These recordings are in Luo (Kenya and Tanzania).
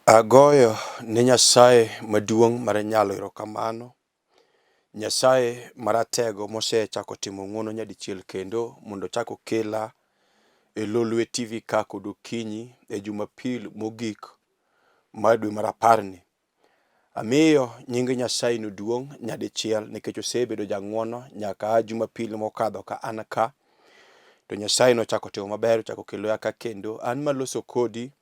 Agoyo ne Nyasaye maduong' mar nyalo erokamano. Nyasaye maratego mosechako timo ng'wono nyadichiel kendo mondo chako kela e Lolwe Tv ka kod okinyi e Jumapil mogik mar dwe mar aparni. Amiyo nying Nyasaye no duong' nyadichiel nikech osebedo jang'wono nyaka Jumapil mokadho ka an ka. To Nyasaye no chako timo maber, chako kelo ya ka kendo an maloso kodi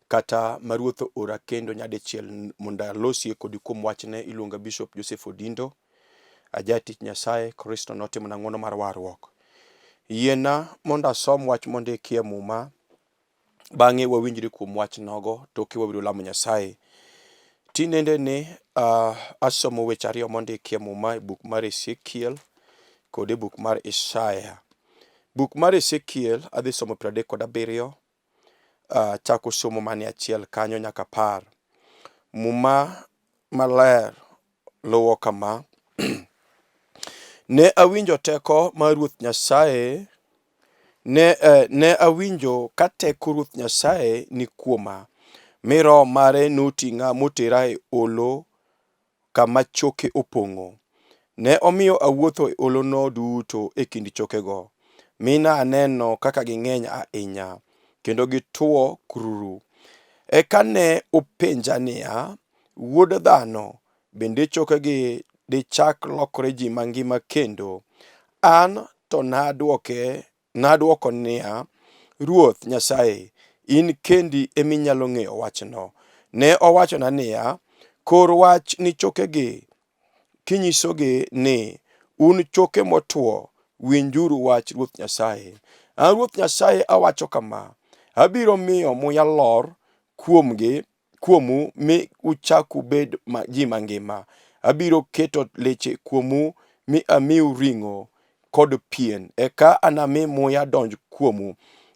kata maruotho ora kendo nyadichiel mondo alosie kodi kuom wachne iluonga Bishop Joseph Odindo. Ajatich Nyasaye Kristo notimo na ng'wono mar warruok. Yiena mondo asom wach mondiki e muma bang'e wawinjre kuom wach nogo toke wabiro lamo Nyasaye. Tinende ni asomo weche ariyo mondiki e muma e buk mar Ezekiel kod e buk mar Isaya. Buk mar Ezekiel adhi somo 37 chako somo mane achiel kanyo nyaka par. Muma maler luwo kama. Ne awinjo teko mar Ruoth Nyasaye, ne awinjo ka teko Ruoth Nyasaye ni kuoma, mi Roho mare noting'a motera e olo kama choke opong'o. Ne omiyo awuotho e olono duto e kind chokego, mi aneno kaka ging'eny ahinya, kendo gituo kururu. Eka ne openja niya, wuod dhano, bende chokegi dichak lokore ji mangima kendo? An to naduoko niya, Ruoth Nyasaye, in kendi eminyalo ng'eyo wachno. Ne owachona niya, kor wach ni chokegi kinyisogi ni, un choke motuo, winjuru wach Ruoth Nyasaye. An Ruoth Nyasaye awacho kama, abiro miyo muya lor kuomu mi uchaku bed ji mangima. Abiro keto leche kuomu mi amiu ring'o kod pien. Eka anami muya donj kuomu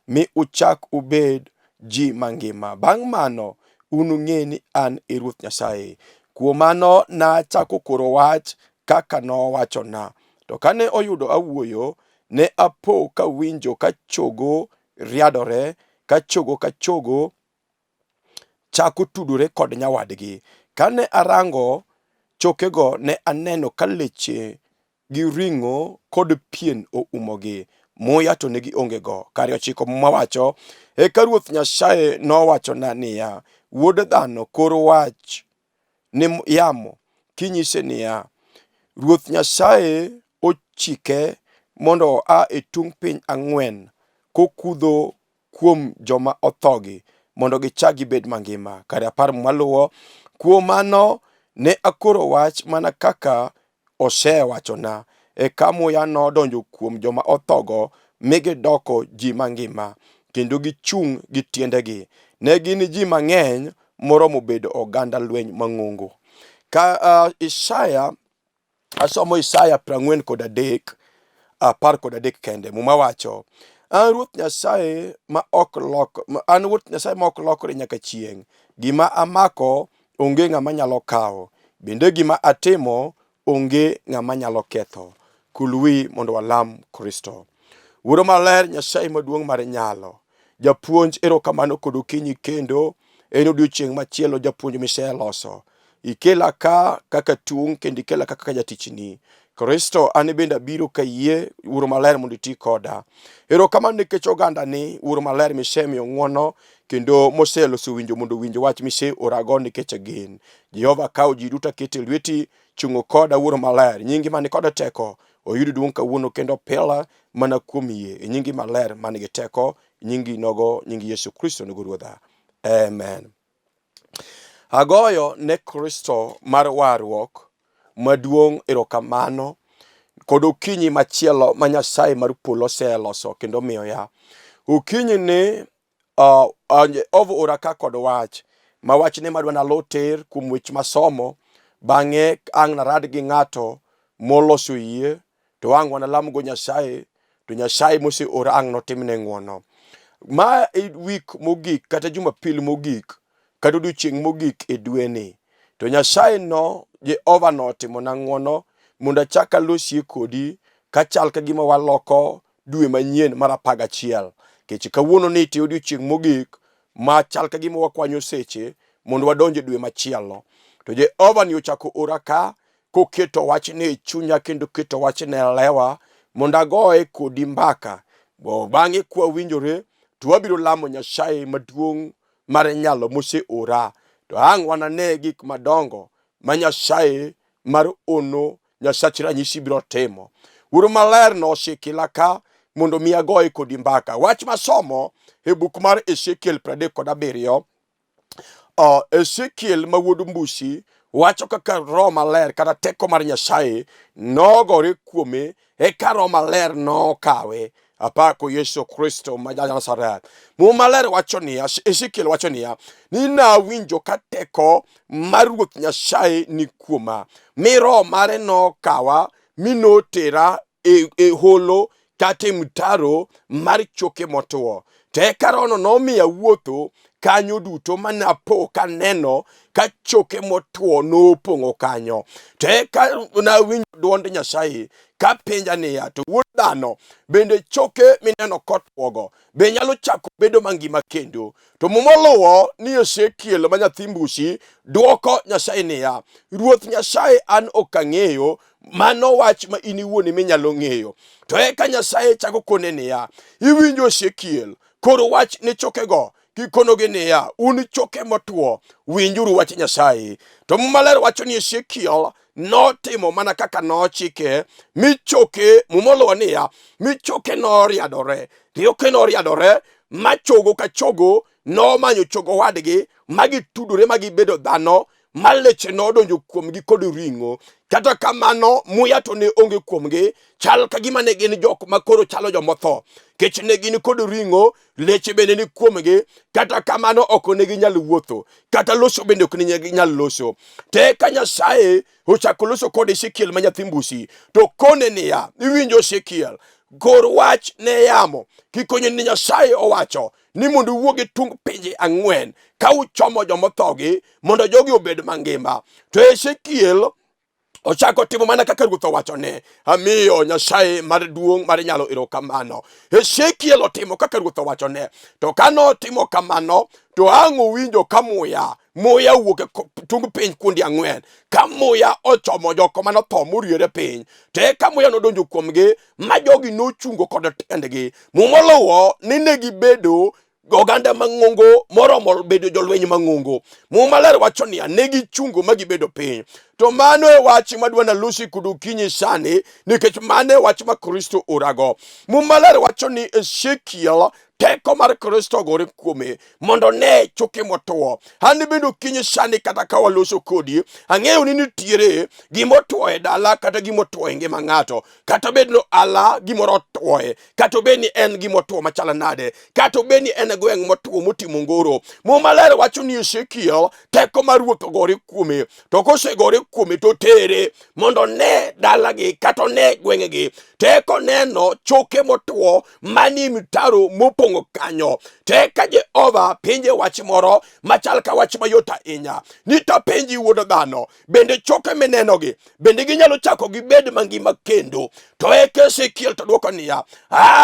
mi uchak ubed ji mangima. Bang' mano unung'e ni an e Ruoth Nyasaye. Kuom mano nachako koro wach kaka nowachona. To kane oyudo awuoyo, ne apo kawinjo ka chogo riadore, ka chogo chako tudore kod nyawadgi. Kane arango chokego ne aneno ka leche gi ring'o kod pien oumogi, muya to ne giongego. Kare 9 mawacho, eka Ruoth Nyasaye nowachona niya, wuod dhano, kor wach ni yamo kinyise niya, Ruoth Nyasaye ochike mondo oa e tung piny 4 kokudho kuom joma othogi mondo gichak gibed mangima. Kare 10 maluwo, kuom mano ne akoro wach mana kaka osewachona. Eka muya nodonjo kuom joma othogo mi gidoko ji mangima kendo gichung' gi tiendegi. Ne gin ji mang'eny moromo bedo oganda lweny mang'ongo. Asomo Isaya 43 13 kende. Muma wacho, an Ruoth Nyasaye ma ok lokore nyaka chieng'. Gima amako onge ng'ama nyalo kawo, bende gima atimo onge ng'ama nyalo ketho. Kulwi mondo walam Kristo. Wuoro maler, Nyasaye maduong' mar nyalo, japuonj erokamano kod okinyi kendo en odiochieng' machielo japuonj miseloso. Ikela ka kaka tung' kendo ikela kaka jatichni. Kristo an bende abiro kayie wuoro maler mondo iti koda. Erokamano nikech oganda ni wuoro maler misemiyo ng'wono kendo moseloso winjo mondo winjo wach mise orago nikech gin. Jehova kawo ji duto akete lweti, chung'o koda wuoro maler. Nyingi mani koda teko oyud duong' kawuono kendo pila mana kuom yie. E nyingi maler man gi teko, nyingi nogo, nyingi Yesu Kristo nogo Ruodha. Amen. Agoyo ne Kristo mar warruok maduong' erokamano kod okinyi machielo ma Nyasaye mar polo oseloso kendo miyo ya. Okinyi ni ovo ora ka kod wach ma wachne madwa nalo ter kuom wech masomo. Bang'e ang' narad gi ng'ato moloso yie to ang' wanalamgo Nyasaye, to Nyasaye mose ora ang' notimne ng'wono. Ma e week mogik kata Jumapil mogik kata odiochieng' mogik e dweni. To Nyasaye no Jehova notimo na ng'wono mondo achak alosie kodi kachal ka gima waloko dwe manyien mar 11. Kech kawuono ni te odiochieng' mogik ma chal ka gima wakwanyo seche mondo wadonje dwe machielo. To Jehova ni ochako ora ka koketo wachne e chunya kendo keto wachne e lewa mondo agoye kodi mbaka. Bang'e kwa winjore to wabiro lamo Nyasaye maduong' mar nyalo mose ora. To ang' wanane gik madongo ma Nyasaye mar ono, Nyasach ranyisi biro timo. Uru maler no osekela ka mondo mi agoye kodi mbaka. Wach masomo e buk mar Ezekiel 37. Ezekiel ma wuod Mbusi wacho kaka Roho Maler kata teko mar Nyasaye nogore kuome, eka Roho Maler nokawe. Apako Yesu Kristo ma Nazaret. Muma Maler wacho niya, Ezekiel wacho niya, ni nawinjo ka teko mar Ruoth Nyasaye ni kuoma, mi Roho mare nokawa mi notera e holo kata mtaro mar choke motuo. Teka Roho nomiya wuotho kanyo duto manapo kaneno ka choke motuo nopong'o kanyo. Teka nawinjo dwond Nyasaye ka penja niya, to wuod dhano, bende choke mineno kotuogo be nyalo chako bedo mangima kendo? To mumoluwo ni Ezekiel ma nyathi Mbusi dwoko Nyasaye niya, Ruoth Nyasaye an okang'eyo, mano wach ma in iwuon minyalo ng'eyo. To eka Nyasaye chako kone niya, iwinjo Ezekiel, koro wach ne chokego kikonogi niya, un choke motuo, winjuru wach Nyasaye. To Muma Maler wacho ni Ezekiel notimo mana kaka nochike, mi choke, mumoluwo niya, mi choke noriadore. Choke noriadore, ma chogo ka chogo nomanyo chogo wadgi, magi tudore magi bedo dhano, ma leche nodonjo kuomgi kod ring'o. Kata kamano muya to ne onge kuomgi, chal kagima ne gin jok makoro chalo jomotho, kech ne gin kod ring'o, leche bende ni kuomgi. Kata kamano ok ne ginyal wuotho, kata loso bende ok ne ginyal loso. Teka Nyasaye ochako loso kod Ezekiel ma nyathi Mbusi, to kone niya, iwinjo Ezekiel, kor wach ne yamo kikonyo ni Nyasaye owacho ni mondo wuogi tung pinje 4 ka uchomo jomothogi mondo jogi obed mangima. To Ezekiel ochako timo mana kaka Ruoth owachone. Amiyo Nyasaye mar duong' mar nyalo erokamano. Ezekiel otimo kaka Ruoth owachone, to kano timo kamano to ang' owinjo ka muya wuok e tung piny kundi 4, ka muya ochomo joko manotho moriere piny. Teka muya nodonjo kuomgi ma jogi nochungo kod tendgi. Mumoluwo ni negibedo oganda mang'ongo moromo bedo jolweny mang'ongo. Muma Maler wacho niya, negichungo magibedo piny. To mano e wach madwana lusi kudu kinyi sani, nikech mano e wach ma Kristo orago. Muma Maler wacho ni Ezekiel teko mar Kristo gore kuome mondo ne choke motuo. Hani bendo kinyi sani kata ka waloso kodi, ang'eyo ni nitiere gimotuo e dala kata gimotuo e ngima ng'ato, kata bedno ala gimoro tuoe, kata beni en gimotuo machala nade, kata beni en gweng' motuo motimo ngoro. Muma Maler wacho ni Ezekiel teko mar Ruoth gore kuome, to kosegore kuome to tere mondo ne dalagi kata ne gweng'gi. Teko neno choke motuo mani mtaro mopong'o kanyo. Teka Jehova penje wach moro machal ka wach mayot ahinya, ni to penji wuod dhano, bende choke minenogi bende ginyalo chako gibed mangima kendo? To eka Ezekiel to dwoko niya,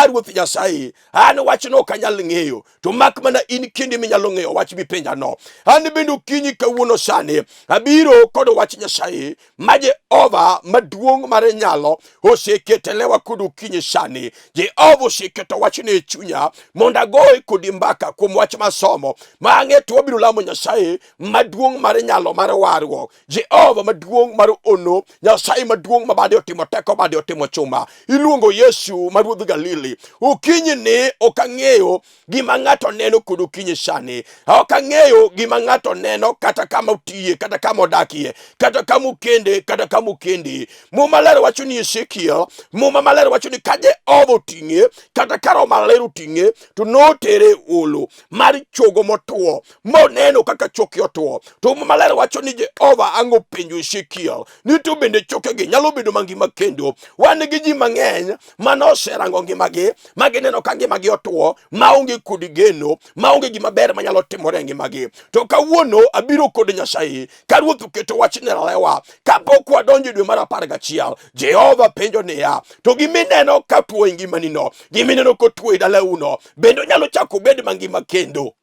Ruoth Nyasaye, an wachno ok anyal ng'eyo, to mak mana in kendi minyalo ng'eyo wach mipenja no. An bende kinyi kawuono sani abiro kod wach Nyasaye ma Jehova maduong' mar nyalo oseketelewa kudu kinyi sani. Jehova oseketo wachne e chunya mondo agoye kodi mbaka kuom wach masomo. Mang'e to wabiro lamo Nyasaye maduong' mar nyalo mar warruok, Jehova maduong' mar ono, Nyasaye maduong' ma bade otimo teko, bade otimo chuma. Iluongo Yesu ma ruodh Galili. Ukinyi ni ok ang'eyo gima ng'ato neno kudu kinyi sani. Ok ang'eyo gima ng'ato neno kata kama utiye, kata kama odakie, kata kama ukende, kata kama ukendi. Muma Maler wacho ni Ezekiel, Muma Maler wacho ni ka Jehova oting'e kata ka Roho Maler oting'e, to notere olo mar chogo motuo moneno kaka choke otuo. To Muma Maler wacho ni Jehova ang' openjo Ezekiel ni to bende chokegi nyalo bedo mangima kendo? Wan gi ji mang'eny manoserango ngimagi magineno ka ngimagi otuo, maonge kod geno, maonge gima ber manyalo timore e ngimagi. To kawuono abiro kod Nyasaye ka Ruoth oketo wachne e lewa, kapok wadonjo dwe mar 11. Jehova penjo niya, to gimineno ka tuo e ngimani no, gimineno kotuo e dalauno, bende nyalo chako bed mangima kendo?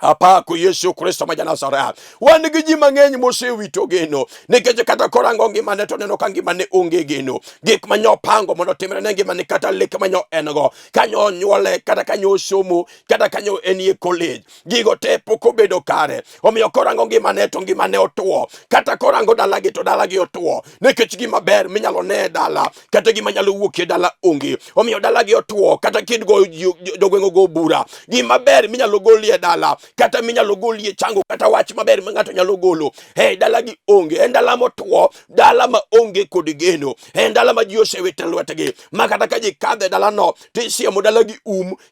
Apako Yesu Kristo ma Nazareth. Wan gi ji mang'eny mosewito geno nikech kata korango ngimane to neno ka ngimane onge geno. Gik manyo pango mondo timre ne ngimane kata lek manyo engo kanyo nyuole kata kanyo somo kata kanyo enie college gigo te poko bedo kare. Omiyo korango ngimane to ngimane otuo, kata korango dalagi to dalagi otuo nikech gima ber minyalo ne dala kata gima nyalo wuokie dala onge. Omiyo dalagi otuo kata kidgo jogwengo go bura gima ber minyalo golie dala kata minyalo golie chango kata wach maber ma ng'ato nyalo golo dala gi onge. En dala motuo, dala ma onge kod geno, en dala ma ji osewito lwetgi ma kata ka ji kadhe dala no tisiemo dala gi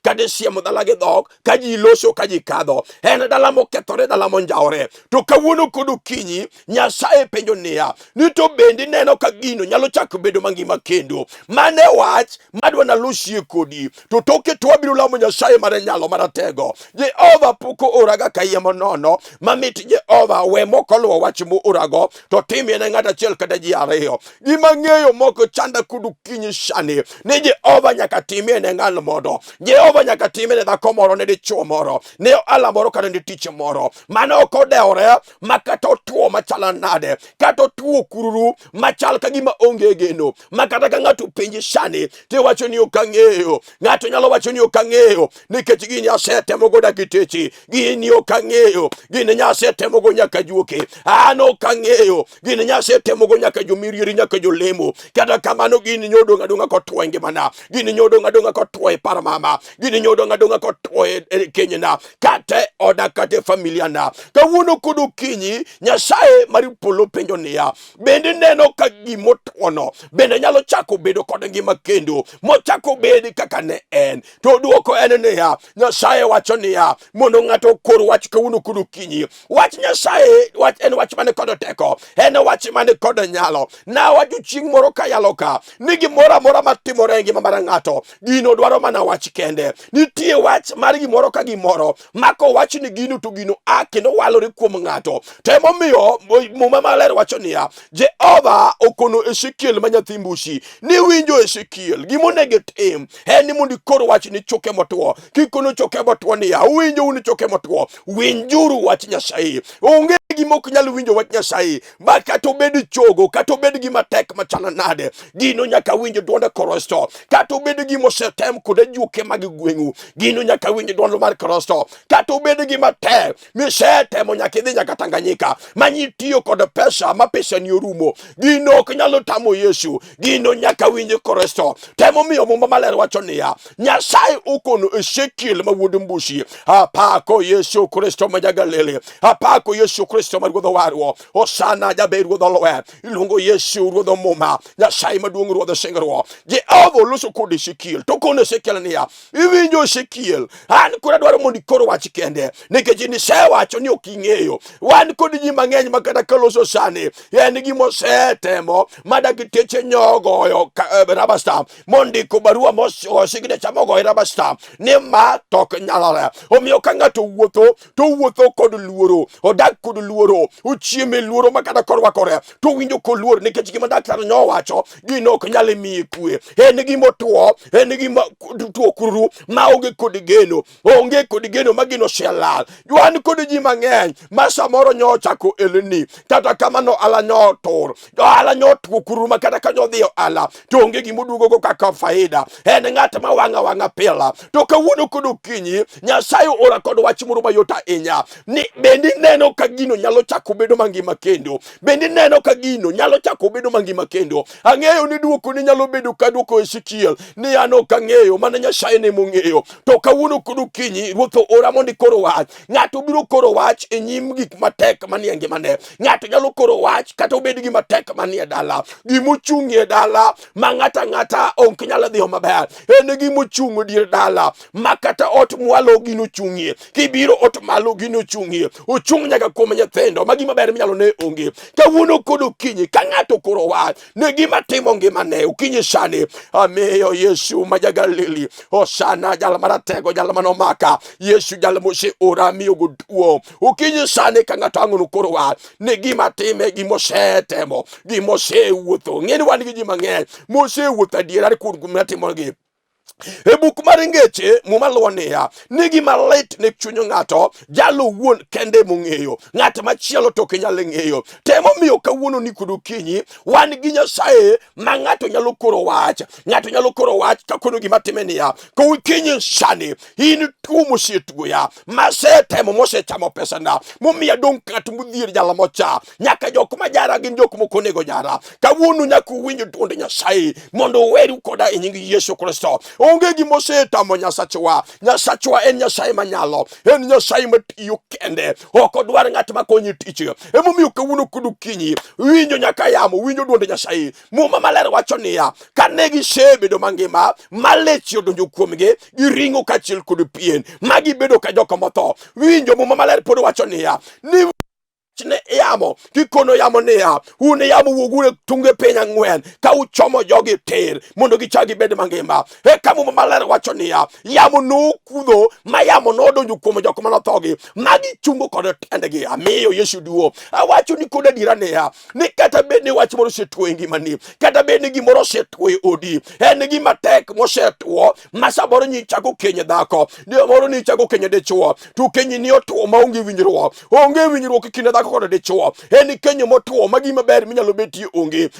kata isiemo dala gi dhok ka ji loso ka ji kadho. En dala mokethore, dala monjawore. To kawuono kod okinyi Nyasaye penjo niya ni to bendi neno ka gino nyalo chako bedo mangima kendo. Mane wach madwa nalosie kodi to toke to wabiro lamo Nyasaye mare nyalo maratego. Jehova poko oraga kayemo nono mamit Jehova we moko luwo wach mo orago to timie ne ng'ata achiel kata ji ariyo. Gima ng'eyo moko chanda kudu kinyi shani ni Jehova nyaka timie ne ng'al modo, Jehova nyaka timie ne dhako moro, ne dichuo moro, ne ohala moro kata ne tich moro mane ok odewore makata otuo machala nade, kata otuo kururu machal ka gima onge geno, makata ka ng'ato penji shani tiwacho ni ok ang'eyo. Ng'ato nyalo wacho ni ok ang'eyo nikech gini asetemo go dakitechi, gini ok ang'eyo, gini nyasetemo go nyaka juoke, an ok ang'eyo, gini nyasetemo go nyaka jomirieri nyaka jolemo. Kata kamano gini nyodo ng'adonga kotuo ngimana, gini nyodo ng'adonga kotuo e par mama, gini nyodo ng'adonga kotuo e kenyna kata oda kata familia na. Kawuono kod okinyi Nyasaye mar polo penjo niya bende neno ka gimotuono bende nyalo chako bedo kod ngima kendo mochako bedi kaka ne en. To duoko en niya Nyasaye wacho niya mondo ng'ato kor wach kawuono kod okinyi. Wach Nyasaye en wach mane kod teko, en wach mane kod nyalo. Na wacho chieng' moro kayalo ka ni gimoro amora matimore ngima mar ng'ato gino dwaro mana wach kende. Nitie wach mar gimoro ka gimoro mako wach ni gino to gino kendo walore kuom ng'ato. Temo miyo Muma Maler wacho niya Jehova okono Ezekiel ma nyathi mbusi ni winjo Ezekiel gimonego tim en ni mondo ikor wach ni choke motuo. Kikono choke motuo niya winjo un choke motuo, winjuru wach Nyasaye. Onge gima ok nyalo winjo wach Nyasaye ma kata obed chogo kata obed gima tek machalo nade gino nyaka winjo duonde Kristo. Kata obed gima osetem kod juoke mag gweng'u gino nyaka winjo duond mar Kristo. Kata obed gima tek misetemo nyaka idhi nyaka Tanganyika manyitiyo kod pesa ma pesa ni orumo gino ok nyalo tamo Yesu, gino nyaka winjo Kristo. Temo miyo Muma Maler wacho niya Nyasaye okono Ezekiel ma wuod mbusi. Apako Yesu Kristo ma Galili, apako Yesu Kristo ma ruodho warwo, osana jaber ruodho lwe, iluongo Yesu ruodho muma, Nyasaye maduong' ruodho singruok. Jehova oloso kod Ezekiel to kono Ezekiel niya iwinjo Ezekiel an kora dwaro mondo ikor wach kende nikech nisewacho ni ok ing'eyo. Wan kod ji mang'eny makata kaloso sani en gima osetemo madakiteche nyogoyo rabastam mondiko barua signature mogoyo rabastam ni ma tok nyalore. Omiyo ka ng'ato wuotho to wuotho kod luoro, odak kod luoro, ochieme luoro makata korwakore to winjo koluor nikech gima daktari nyowacho gino ok nyal miye kwe. En gima otuo, en gima tuo kururu ma onge kod geno, onge kod geno ma gino selal. Wan kod ji mang'eny ma samoro nyochako elni kata kamano ala nyotur, ala nyotuo kururu makata ka nyodhiyo ala to onge gima oduogogo kaka faida. En ng'at ma wang'a pila. To kawuono kod okinyi Nyasaye ora kod wach moro mayot ahinya ni bendi neno ka gino nyalo chako bedo mangima kendo, bendi neno ka gino nyalo chako bedo mangima kendo. Ang'eyo ni duoko ni nyalo bedo ka duoko Ezekiel ni an ok ang'eyo, mana Nyasaye ne mong'eyo. To kawuono kod okinyi Ruoth ora mondo ikoro wach. Ng'ato biro koro wach e nyim gik matek manie ngimane. Ng'ato nyalo koro wach kata obed gima tek manie dala, gimochung'ie dala ma ng'ata ok nyalo dhiyo maber. En gimochung' dier dala ma kata ot mwalo gino chung'ie, kibiro ot malo gino chung'ie, ochung' nyaka kuom nyithindo ma gima ber minyalo ne onge. Kawuono kod okinyi ka ng'ato koro wach ne gima timo ngimane okinyi sani amiyo Yesu ma Galili, osana jal maratego, jal manomaka Yesu, jal mose ora miyo go tuo. Okinyi sani ka ng'ato ang'ono koro wach ne gima time, gimosetemo, gimosewuotho. Ng'eni wan gi ji mang'eny mosewuotho adiera kuom gima timogi E buk mar Ngeche muma luwo niya, nigi malit ne chuny ng'ato jalo wuon kende mong'eyo, ng'at machielo to ok nyalo ng'eyo. Temo miyo kawuono ni kod okinyi wan gi Nyasaye ma ng'ato nyalo koro wach, ng'ato nyalo koro wach ka kono gima time niya, kokinyi sani in tuo mosetuoya masetemo mosechamo pesana momiya dong' ng'at modhier jala mocha, nyaka jok majara gin jok mokonego jara. Kawuono nyaka uwinj duond Nyasaye mondo uweru koda e nying Yesu Kristo. Onge gima osetamo Nyasachwa. Nyasachwa en Nyasaye manyalo, en Nyasaye matiyo kende, ok odwar ng'at makonye tich. Emomiyo kawuono kod okinyi winjo nyaka yamo, winjo duond Nyasaye. Muma maler wacho niya, kane gisebedo mangima maleche odonjo kuomgi, giringo kachiel kod pien magibedo ka jok motho. Winjo muma maler pod wacho niya, ni ne yamo kikono yamo niya, un yamo wuogure tunge piny ang'wen ka uchomo jogi tir mondo gichagi bed mangima. E kama maler wacho niya, yamo nokudho ma yamo nodonjo kuom jok manothogi magichungo kod tendgi. Amiyo Yesu duo. Awacho ni kod adiera niya, ni kata bed ni wach moro osetuo e ngimani, kata bed ni gimoro osetuo e odi, en gima tek mosetuo ma samoro nichako kenye dhako, moro nichako kenye dichuo, to kenyi ni otuo maonge winjruok, onge winjruok e kind dhako kod dichuo. En kenyo motuo ma gima ber minyalo betie onge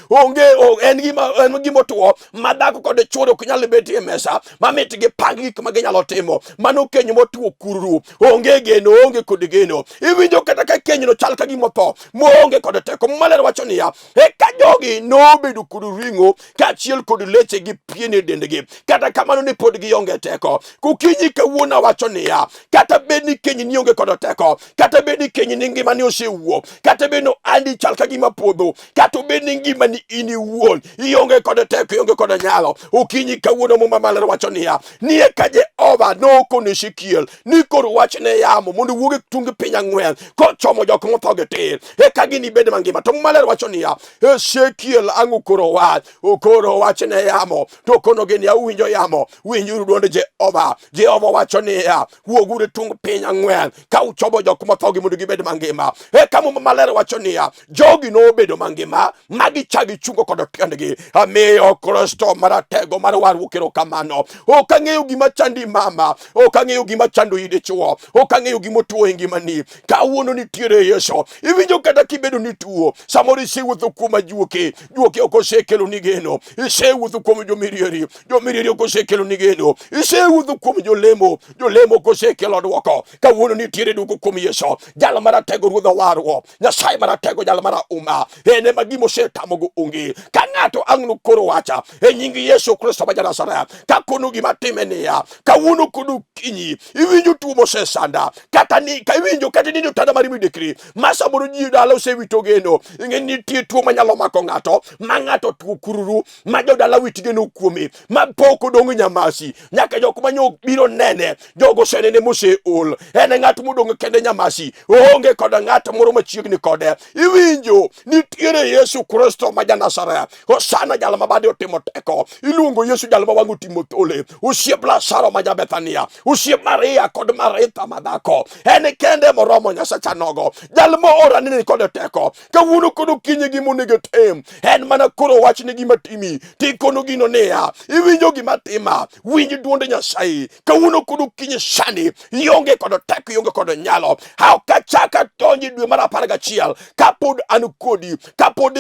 en gima otuo ma dhako kod dichuo ok nyalo betie mesa mamit gi pang gik ma ginyalo timo. Mano kenyo motuo kururu, onge geno, onge kod geno. Iwinjo kata ka kenyno chal ka gima otho moonge kod teko. Maler wacho niya, e ka jogi nobedo kod ring'o kachiel kod leche gi piene dendgi, kata kamano ne pod gionge teko. Kokinyi kawuono wacho niya, kata bed ni kenyi ni onge kod teko, kata bed ni kenyi ni ngima ni osewuok, kata bed no andi chal ka gima podho, kata bed ni ngima ni in iwuon ionge kod teko, ionge kod nyalo, okinyi kawuono muma maler wacho niya, nie ka Jehova nokone Ezekiel ni koro wach ne yamo mondo wuoge tunge piny ang'wen kochomo jok motho gi tir e ka gini bed mangima. To maler wacho niya, Ezekiel ang'o koro wach, okoro wach ne yamo to kono gini awinjo yamo, winjuru duond Jehova. Jehova wacho niya, wuogure tung piny ang'wen ka uchomo jok motho gi mondo gibed mangima. E kama maler wacho niya, jogi nobedo mangima magi chagi chungo kod tiendgi. Amiyo Kristo maratego mar warwu kero kamano. Ok ang'eyo gima chandi mama, ok ang'eyo gima chando dichuo, ok ang'eyo gima tuo e ngimani. Kawuono nitiere Yesu. Iwinjo kata kibedo ni tuo, samoro isewuotho kuom ajuoke, juoke ok osekelo ni geno. Isewuotho kuom jomirieri, jomirieri ok osekelo ni geno. Isewuotho kuom jolemo, jolemo ok osekelo dwoko. Kawuono nitiere duoko kuom Yesu, jal maratego ruodho warwo, Nyasaye maratego jal marauma. Ene ma gima osetamogo onge. Ka ng'ato ang'no koro wacha e nying Yesu Kristo ma Nazareth, ka kono gima time niya, kawuono kod okinyi iwinjo tuo mosesanda, kata ni ka iwinjo kata ni tada mari midekri ma samoro ji dala osewito geno. Ing'e nitie tuo manyalo mako ng'ato ma ng'ato tuo kururu ma jodala wit geno kuome ma pok odong' nyamasi, nyaka jok manyo biro nene jogo senene moseol. En ng'at modong' kende nyamasi, onge kod ng'at moro machiegni kode. Iwinjo nitiere Yesu Kristo ma Nazareth, Hosana jal ma bade otimo teko. Iluongo Yesu jal ma wang'o timo thole, osiep Lazaro ma Bethania, osiep Maria kod Maritha madhako. En kende moromo Nyasacha nogo, jal ma ora nene kod teko. Kawuono kod okinyi gima onego tim en mana koro wach ne gima timi tikono gino niya, iwinjo gima tima, winj duond Nyasaye. Kawuono kod okinyi sani ionge kod teko, ionge kod nyalo. Hao kachaka tonji dwe mar 11 kapod an kodi, kapod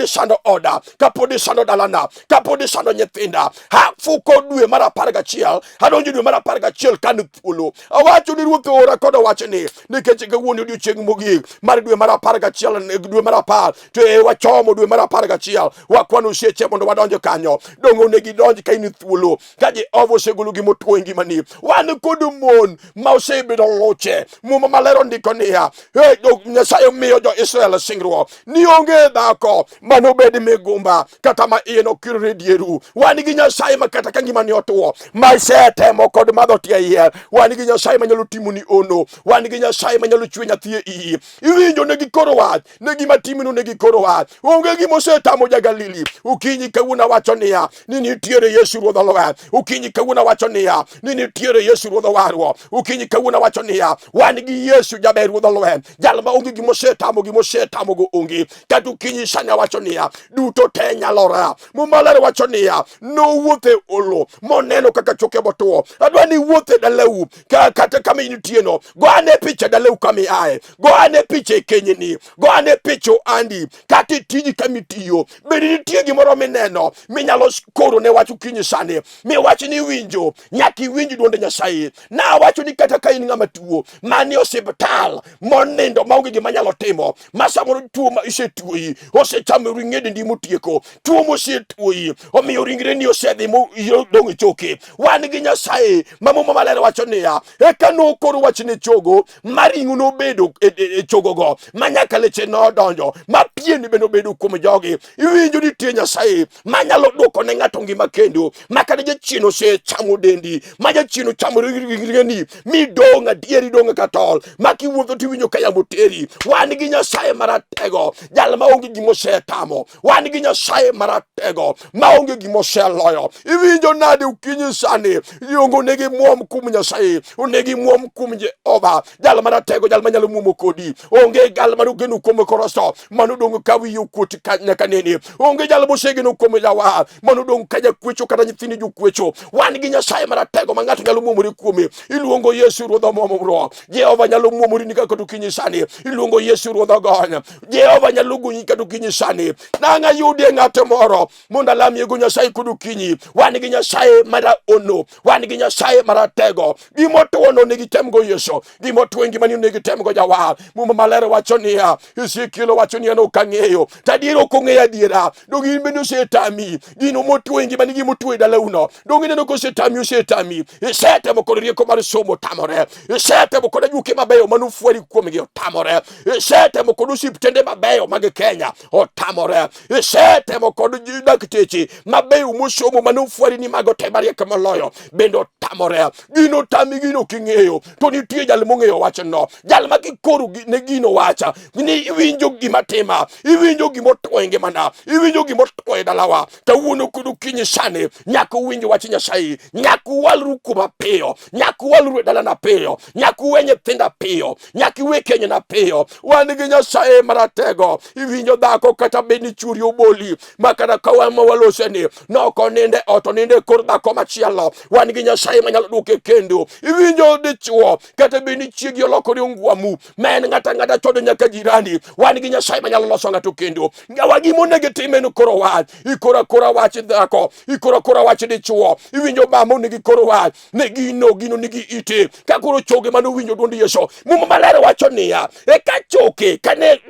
sando oda, kapod sando dalana, kapod sando nyithinda. Hafuko dwe mar 11 adonji dwe mar 11 kan thuolo. Awacho ni ruoth ora kod wach ni nikech kawuono odiochieng' mogik mar dwe mar 11, dwe mar 10 to wachomo dwe mar 11 wakwano seche mondo wadonjo kanyo. Dongo onegi donji ka in thuolo, ka Jehova osegolo gima otuo e ngimani. Wan kod mon ma osebedo loche, muma malero ndiko niya, Nyasaye miyo jo Israel singruok ni onge dhako manobed migumba kata ma iye nokirre dieru. Wan gi Nyasaye ma kata ka ngimani otuo ma isetemo kod madho tie yier, wan gi Nyasaye manyalo timoni ono, wan gi Nyasaye manyalo chwe nyathi e iyi. Iwinjo negi koro wach, negi matimino negi koro wa onge gimosetamu ja Galili. Ukinyi kawuna wacho niya ni nitiere Yesu ruodh olwe. Ukinyi kawuna wacho niya ni nitiere Yesu ruodh warwo. Ukinyi kawuna wacho niya wan gi Yesu jaber ruodh olwe, jal ma onge gimosetamu go onge. Kata ukinyi sani wacho niya duto te nyalora. Mumalere wacho niya nowuothe olo moneno kaka choke botuo. Adwa ni wuothe dalau kata kama initieno. Go ane picha dalau kama iae. Go ane picha kenyeni. Go ane picha andi kati tiji kamitiyo. Bedi nitie gimoro mineno minyalo koro ne wacho kinyi sani. Mi wacho ni winjo nyaki winji duonde Nyasaye. Na wacho ni kata ka in ng'ama tuo mani osiptal monindo maonge gima nyalo timo, masamoro tuo ma isetuoyi osechamo ring'edi ndi motieko, tuo mosetuoyi omiyo ringre ni osedhi dong' choke. Wan gi Nyasaye ma Muma Maler wacho niya eka nokoro wach ne chogo maring'o nobedo e chogo go manyaka leche nodonjo ma pien be nobedo kuom jogi. Iwinjo ni tie Nyasaye manyalo duoko ne ng'ato ngima kendo makane jachien osechamo dendi, ma jachien ochamo ring'eni mi dong' adieri dong' katol makiwuotho tiwinjo ka yamo teri. Wan gi Nyasaye maratego jal maonge gimosetamo. Wan gi Nyasaye maratego maonge gimoseloyo. Iwinjo nade ukinyi sani iongo negi muom kum Nyasaye, onegi muom kum Jehova jal maratego, jal manyalo muomo kodi. Onge jal manogeno kuom korosto manodong' ka wiyo kuot nyaka nene. Onge jal mosegeno kuom jawar manodong' ka jakwecho kata nyithini jokwecho. Wan gi Nyasaye maratego ma ng'ato nyalo muomore kuome. Iluongo Yesu ruodh omwomruok. Jehova nyalo muomori ni kaka ukinyi sani. Iluongo Yesu ruodh ogony. Jehova nyalo gonyi kaka ukinyi sani. Nang'a yudie ng'ato moro mondo alamie go Nyasaye kod ukinyi. Wan gi Nyasaye mara ono. Wan gi Nyasaye maratego. Gimotuo no negi temgo Yesu. Gimotuo ngimani negi temgo jawar. Muma Maler wacho niya Ezekiel wacho niya no kang'eyo. Tadiero kong'eyo adiera. Dong in bende osetami. Gino motuo ngimani gimotuo dalauno. Dong ineno kosetami osetami. Isetemo kod rieko mar somo tamore. Isetemo kod ajuke mabeyo manufwari kuomgi otamore. Isetemo kod osiptende mabeyo mag Kenya otamore. Isetemo kod dakteche mabeyo mosomo manufwari ni mago te marieke moloyo bende otamore. Gino tami gino king'eyo to nitie jal mong'eyo wachno. Jal ma kikoro ne gino wacha ni iwinjo gima tima, iwinjo gimotuo e ngimana, iwinjo gimotuo e dalawa. Kawuono kod ukinyi sani nyaka uwinjo wach Nyasaye. Nyaka uwalru kuma piyo, nyaka uwalru e dalana piyo, nyaka uwe nyithinda piyo, nyaka uwe kenyna piyo. Wan gi Nyasaye maratego. Iwinjo dhako kata beni churi oboli makana kawama waloseni noko ninde oto ninde kor dhako machielo. Wan gi Nyasaye manyalo duoke kendo. Iwinjo dichuo kata beni chiegi olokore ongwamu men ng'ata chodo nyaka jirani. Wan gi Nyasaye manyalo loso ng'ato kendo. Ngawa gimo negi time no koro wach. Ikora wach dhako, ikora wach dichuo. Iwinjo mamo negi koro wach ne gino nigi ite ka koro choge mano winjo duond Yesu. Muma Maler wacho niya eka choke kane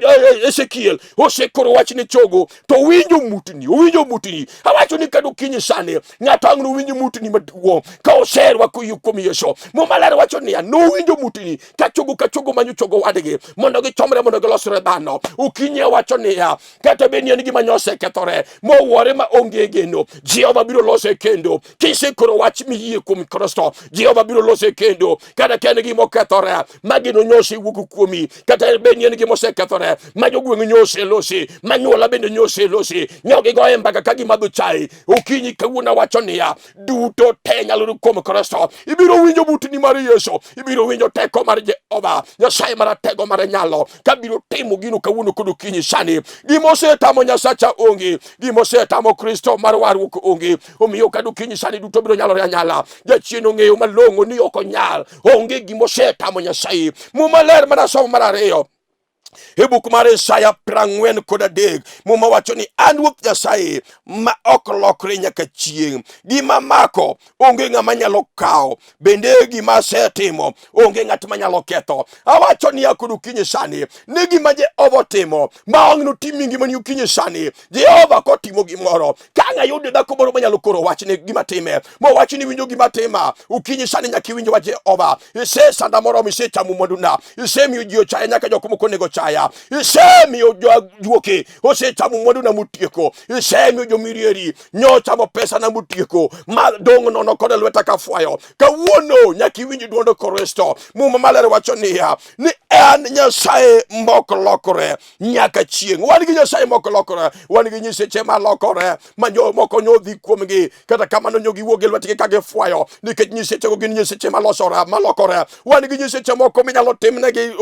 Ezekiel osekoro wach ne chogo to winjo mutni. Awacho ni kado kinyi sani ng'ato ang'no winjo mutni maduong' ka oserwa kuom Yesu. Muma Maler wacho niya no winjo mutni ka chogo manyo chogo wadgi mondo gichomre mondo gilosre dhano. Ukinyi wacho niya kata beni en gima nyose kethore mowuore ma onge geno, Jehova biro lose kendo. Kisekoro wach miyie kuom Kristo, Jehova biro lose kendo. Kata kene gima okethore magino nyose wuok kuomi, kata beni en gima osekethore ma jogweng' nyose losi, manyuola bende nyose losi, nyogi goe mbaka ka gimadho chai. Ukinyi kawuono wacho niya duto te nyalo kuom Kristo. Ibiro winjo butni mar Yesu, ibiro winjo teko mar Jehova Nyasaye maratego mar nyalo kabiro timo gino kawuono kod ukinyi sani. Gima osetamo Nyasacha onge, gima osetamo Kristo mar warruok onge. Omiyo kado ukinyi sani duto biro nyalore anyala. Jachien ong'eyo malong'o ni ok onyal. Onge gima osetamo Nyasaye. Muma Maler mana somo mar 2 e buk mar Isaya 43 Muma wacho ni an Ruoth Nyasaye ma ok lokre nyaka chieng'. Gima mako onge ng'ama nyalo kawo, bende gima setimo onge ng'at manyalo ketho. Awacho ni kod ukinyi sani ni gima Jehova timo ma ong'no timi ngimani ukinyi sani. Jehova kotimo gimoro ka ng'ayude dhako moro manyalo koro wach ne gima time mo wach ni winjo gima tima ukinyi sani nyaka winjo wa Jehova. Ise sanda moro misechamo mwanduna, ise miyo ji ochaye nyaka jok moko nego chaya. Isemiyo juoke osechamo mwandu na mutieko. Isemiyo jomirieri nyocha mo pesa na mutieko. Ma dong nono kode lweta ka fwayo. Kawuono nyaki winji duondo Kristo. Muma malere wacho niya ni en Nyasaye mok lokore nyaka chieng. Wan gi Nyasaye mok lokore, wan gi nyiseche ma lokore ma moko nyodhi kuomgi kata kamano nyogi wuok e lwetgi ka gifwayo nikech nyiseche go gin nyiseche ma lokore. Wan gi nyiseche moko minyalo timnegi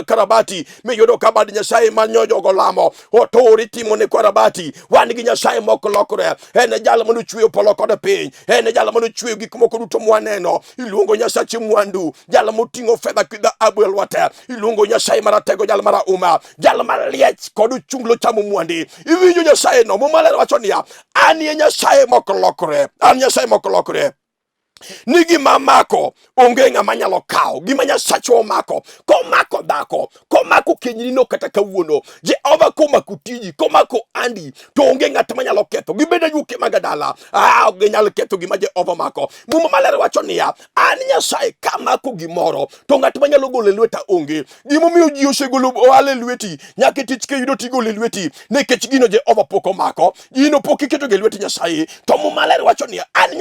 karabati miyudo ka bad Nyasaye ma nyojogo lamo otori timo ne karabati. Wan gi Nyasaye mok lokore, en jal mano chweyo polo kod piny, en jal mano chweyo gik moko duto mwaneno. Iluongo Nyasache mwandu, jal moting'o fedha gi dhahabu e lwete. Iluongo Nyasaye maratego, jal marauma, jal maliech kod chunglo chamo mwandi. Iwinjo Nyasaye no mumalero wacho niya an ye Nyasaye mok lokore, an Nyasaye mok lokore. Ni gima mako onge ng'ama nyalo kawo gima Nyasache omako. Komako dhako, komako kenyino kata kawuono, Jehova komako tiji, komako andi, to onge ng'at manyalo ketho. Gibeda yuke magadala, onge nyalo ketho gima Jehova mako. Muma maler wacho niya an Nyasaye kamako gimoro to ng'at manyalo gole lweta onge. Gimomiyo ji osegolo oale lweti nyaka tich ke yudo tigole lweti nikech gino Jehova pok omako, gino pok iketo ge lweti Nyasaye. To muma maler wacho niya an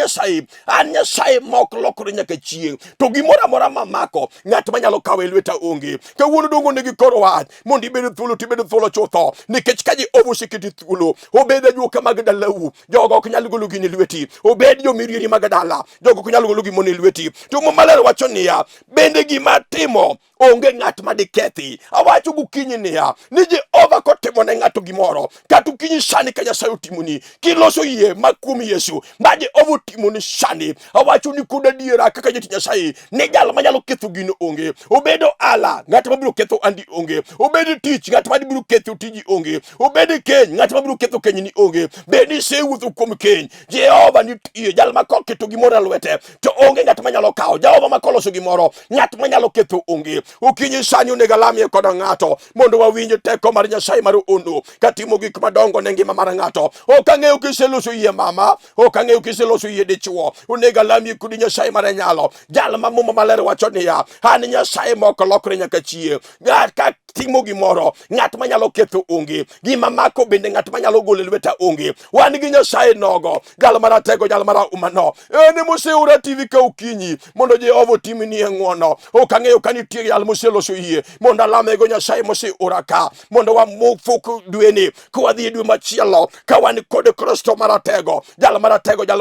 Nyasaye mok lokore nyaka chieng. To gimora mora mamako ng'at manyalo kawe lweta onge. Kawuono dongo negi koro wach mondo ibed thuolo tibed thuolo chutho nikech ka Jehova oseketi thuolo obed ajuoka mag dalau jogo ok nyal golo gini lweti, obed jomirieri mag dala jogo ok nyal golo gimone lweti. To maler wacho niya bende gima timo onge ng'at madikethi. Awacho gokinyi niya ni Jehova kotimo ne ng'ato gimoro kata okinyi sani ka Nyasaye otimoni kiloso yie ma kuom Yesu ma Jehova otimoni sani, awacho ni kod adiera kaka jati Nyasaye ne jal manyalo ketho gino onge. Obedo ala ng'at mabiro ketho andi onge, obedo tich ng'at mabiro ketho tiji onge, obedo keny ng'at mabiro ketho kenyni onge. Beni sewuotho kuom keny Jehova nitie, jal ma koketo gimoro e lwete to onge ng'at manyalo kawo. Jehova ma koloso gimoro ng'at manyalo ketho onge. Okinyi sani onego alamie kod ng'ato mondo wawinj teko mar Nyasaye mar ono katimo gik madongo ne ngima mar ng'ato. Ok ang'eyo kiseloso yie mama, ok ang'eyo kiseloso yie dichuo, onego alamie kod Nyasaye mar nyalo, jal ma muma maler wacho niya an Nyasaye mok lokore nyaka chieng. Ng'at ka timo gimoro ng'at manyalo ketho onge, gima mako bende ng'at manyalo golo lweta onge. Wan gi Nyasaye nogo, jal maratego, jal marauma no, ene moseora TV ka okinyi mondo Jehova otimni ng'wono. Ok ang'eyo ka nitie jal moseloso yie mondo alamego Nyasaye moseora ka mondo wamufuk dweni ka wadhi dwe machielo ka wan kod Kristo maratego, jal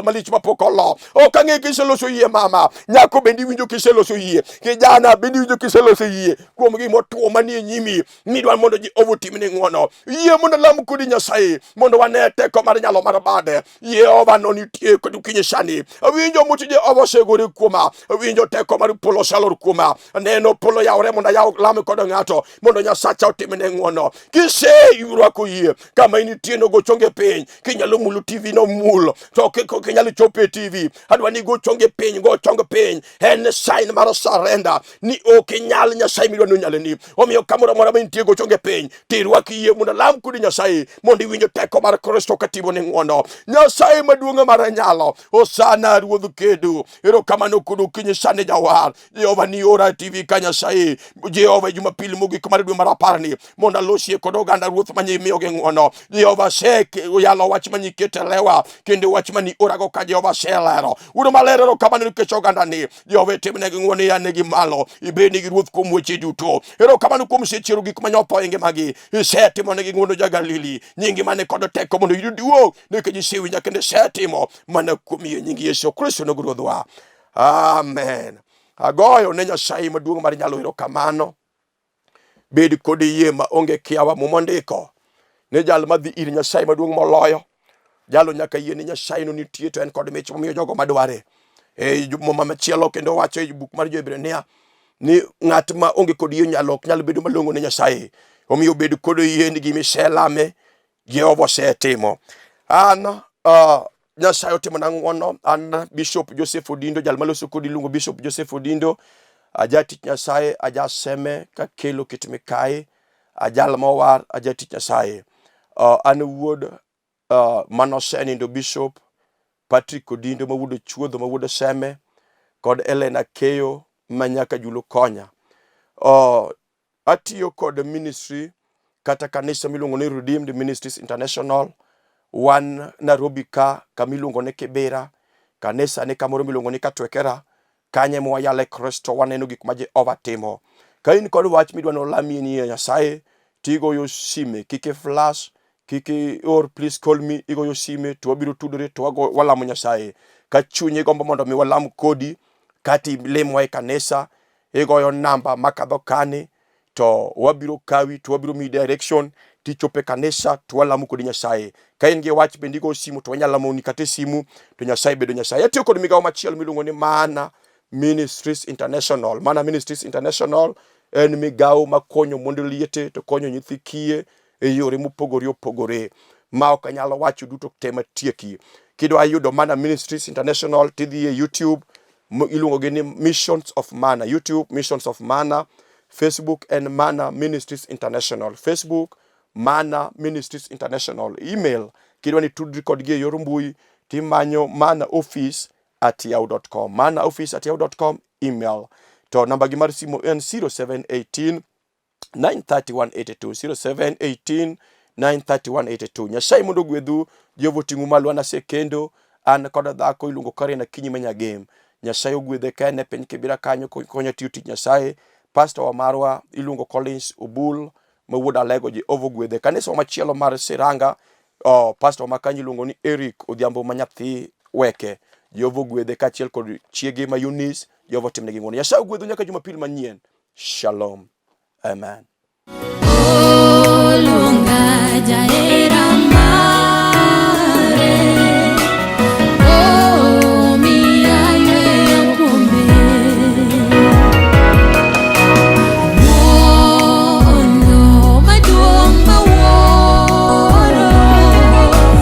malich mapok olo. Ok ang'eyo kiseloso yie mama, nyako bendi winjo kiseloso yie, kijana bendi winjo kiseloso yie kuom gimotuo manie nyimi midwa mondo Jehova otimni ng'wono. Yie mondo lam kodi Nyasaye mondo wane teko mar nyalo mar bade. Jehova no nitie kod okinyi sani. Awinjo much Jehova osegore kuoma, awinjo teko mar polo salor kuoma. Neno polo yawre mondo yaw lam kod ng'ato mondo Nyasacha otimne ng'wono. Kiseyurako yie kama initie no go chonge piny, kinyalo mulo TV no mul to kinyalo chope TV. Adwa ni go chonge piny, go chonge piny. En sign mar surrender ni okinyal Nyasaye midwa no nyaleni. Omiyo kamoro mora mintie go chonge piny tirwaki yie mondo lam kodi Nyasaye mondo iwinjo teko mar Kristo katimo ni ng'wono. Nyasaye maduong' mar nyalo, osana ruodh kedu. Erokamano kod okinyi sani jawar. Jehova ni ora TV ka Nyasaye, Jehova Jumapili mogik mar dwe mar 10 mondo alosie kod oganda ruoth manyimiyo gi ng'wono. Jehova yalo wach manyikete lewa kendo wach mani orago ka Jehova selero. Uro maler erokamano nikech oganda ni Jehova timne gi ng'wono yane gi malo, ibeni gi ruoth kuom weche duto. Erokamano kuom sechiero gik manyotho e ngimagi, isetimo ne gi ng'wono ja-Galili, nyingi mane kod teko mondo yud duong' nikech isewinja kendo isetimo mana kuom yie nying Yesu Kristo no Ruodhwa. Amen. Agoyo ne Nyasaye maduong' mar nyalo erokamano. Bed kod yie ma onge kiawa mondiko ne jal madhi ir Nyasaye maduong' moloyo. Jalo nyaka yie ni Nyasaye no nitie to en kod mich momiyo jogo madware. Muma machielo kendo wacho e buk mar Jo-Ibrania ni ng'at ma onge kod yie nyalo bedo malong'o ne Nyasaye. Omiyo bed kod yie ni gimiselame Jehova osetimo. An Nyasaye otimo na ng'wono. An Bishop Joseph Odindo, jal maloso kodi iluongo Bishop Joseph Odindo, ajatich Nyasaye, ajaseme kakelo kit mikayi, ajal mowar, ajatich Nyasaye. An wuod manosenindo Bishop Patrick Odindo mawuodo chuodho mawuodo seme kod Elena Keyo manyaka Julu Konya. atiyo kod ministry kata kanisa miluongo ni Redeemed Ministries International, wan Nairobi ka kamiluongo ni Kibera, kanisa ni kamoro miluongo ni Katwekera, kanye mwayale Kristo waneno gik ma Jehova timo. Ka in kod wach midwa nolami ni Nyasaye, tigoyo sime, kike flash, kike or please call me, igoyo sime, to wabiro tudore, to walamo Nyasaye. Ka chunyi gombo mondo mi walam kodi, kati lemo e kanisa, igoyo namba makadho kani, to wabiro kawi, to wabiro mi direction, tichope kanisa, to walamu kodi Nyasaye. Ka in gi wach bendigo simu, to wanyalamo ni kate simu, to Nyasaye bedo Nyasaye. Atiyo kod migawo machielo miluongo ni Mana Ministries International. Mana Ministries International en migawo makonyo mondo liete, to konyo nyithi kiye e yore mopogore opogore ma ok anyalo wacho duto tema tieki. Kidwa yudo Mana Ministries International, tidhi e YouTube, iluongo gi ni Missions of Mana. YouTube Missions of Mana, Facebook and Mana Ministries International. Facebook Mana Ministries International. Email kidwa ni tudri kodgi e yor mbui, timanyo manaoffice@yahoo.com. manaoffice@yahoo.com. Email to namba gi mar simu en 0718 93182 0718 93182. Nyasaye mondo gwedhu, Jehova ting'u malo. Anasekendo, an kod dhako iluongo Karen Akinyi Manyagem. Nyasaye ogwedhe ka ne piny Kibera kanyo konyo tiyo tich Nyasaye. Pastor wa marwa iluongo Collins Obul ma wuod Alego, Jehova ogwedhe. Kanisa machielo mar Siranga, pastor makanyo iluongo ni Eric Odhiambo manyathi weke, Jehova ogwedhe kaachiel kod chiege ma Eunice, Jehova timnegi ng'wono. Nyasaye ogwedhu nyaka Jumapil manyien. Shalom. Amen.